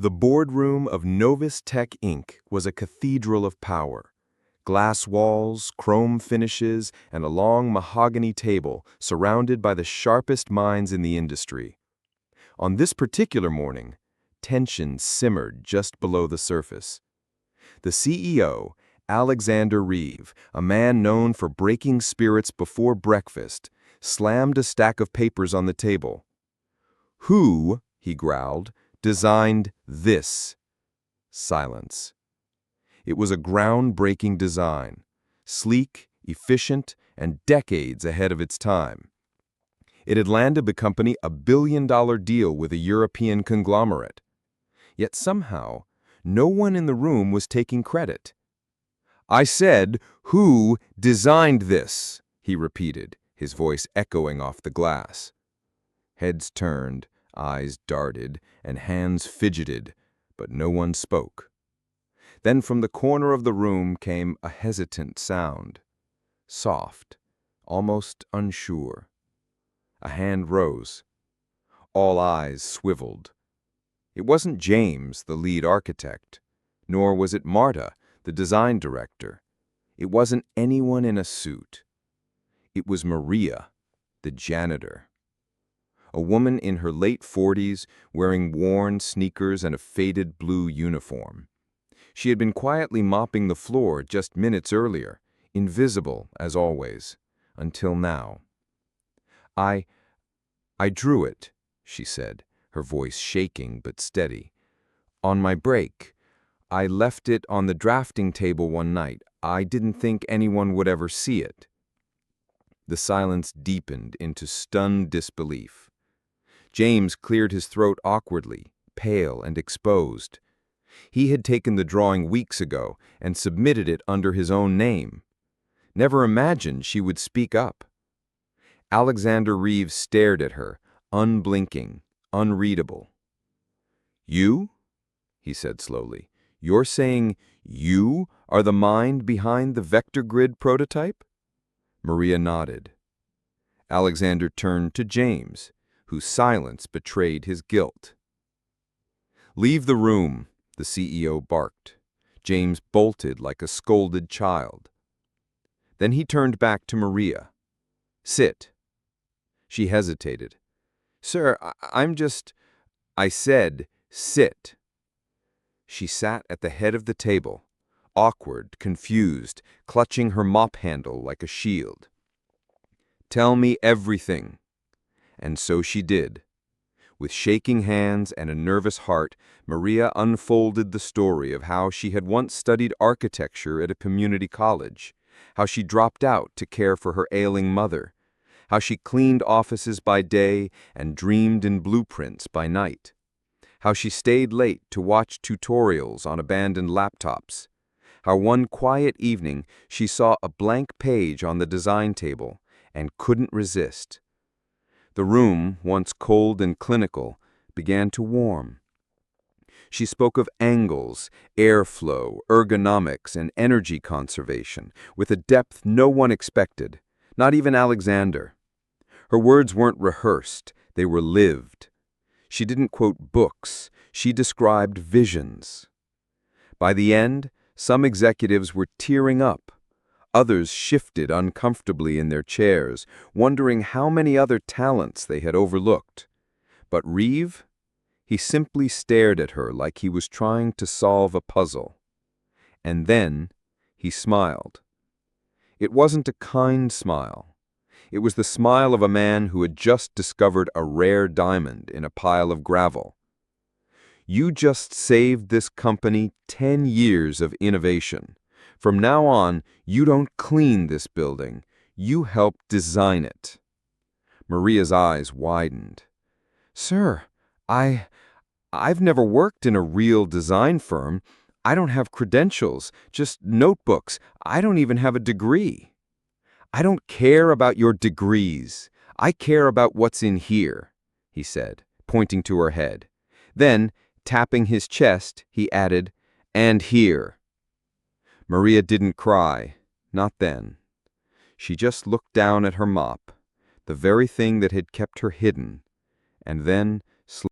The boardroom of Novus Tech Inc. was a cathedral of power. Glass walls, chrome finishes, and a long mahogany table surrounded by the sharpest minds in the industry. On this particular morning, tension simmered just below the surface. The CEO, Alexander Reeve, a man known for breaking spirits before breakfast, slammed a stack of papers on the table. "Who," he growled, "designed this?" Silence. It was a groundbreaking design, sleek, efficient, and decades ahead of its time. It had landed the company a billion-dollar deal with a European conglomerate. Yet somehow, no one in the room was taking credit. "I said, who designed this?" he repeated, his voice echoing off the glass. Heads turned, eyes darted, and hands fidgeted, but no one spoke. Then from the corner of the room came a hesitant sound. Soft, almost unsure. A hand rose. All eyes swiveled. It wasn't James, the lead architect, nor was it Marta, the design director. It wasn't anyone in a suit. It was Maria, the janitor. A woman in her late 40s, wearing worn sneakers and a faded blue uniform. She had been quietly mopping the floor just minutes earlier, invisible as always, until now. I drew it," she said, her voice shaking but steady. "On my break. I left it on the drafting table one night. I didn't think anyone would ever see it." The silence deepened into stunned disbelief. James cleared his throat awkwardly, pale and exposed. He had taken the drawing weeks ago and submitted it under his own name. Never imagined she would speak up. Alexander Reeve stared at her, unblinking, unreadable. "You?" he said slowly. "You're saying you are the mind behind the vector grid prototype?" Maria nodded. Alexander turned to James, whose silence betrayed his guilt. "Leave the room," the CEO barked. James bolted like a scolded child. Then he turned back to Maria. "Sit." She hesitated. "Sir, I said, sit." She sat at the head of the table, awkward, confused, clutching her mop handle like a shield. "Tell me everything." And so she did. With shaking hands and a nervous heart, Maria unfolded the story of how she had once studied architecture at a community college, how she dropped out to care for her ailing mother, how she cleaned offices by day and dreamed in blueprints by night, how she stayed late to watch tutorials on abandoned laptops, how one quiet evening she saw a blank page on the design table and couldn't resist. The room, once cold and clinical, began to warm. She spoke of angles, airflow, ergonomics, and energy conservation with a depth no one expected, not even Alexander. Her words weren't rehearsed, they were lived. She didn't quote books, she described visions. By the end, some executives were tearing up. Others shifted uncomfortably in their chairs, wondering how many other talents they had overlooked. But Reeve? He simply stared at her like he was trying to solve a puzzle. And then he smiled. It wasn't a kind smile. It was the smile of a man who had just discovered a rare diamond in a pile of gravel. "You just saved this company 10 years of innovation. From now on, you don't clean this building. You help design it." Maria's eyes widened. "Sir, I've never worked in a real design firm. I don't have credentials, just notebooks. I don't even have a degree." "I don't care about your degrees. I care about what's in here," he said, pointing to her head. Then, tapping his chest, he added, "And here." Maria didn't cry, not then. She just looked down at her mop, the very thing that had kept her hidden, and then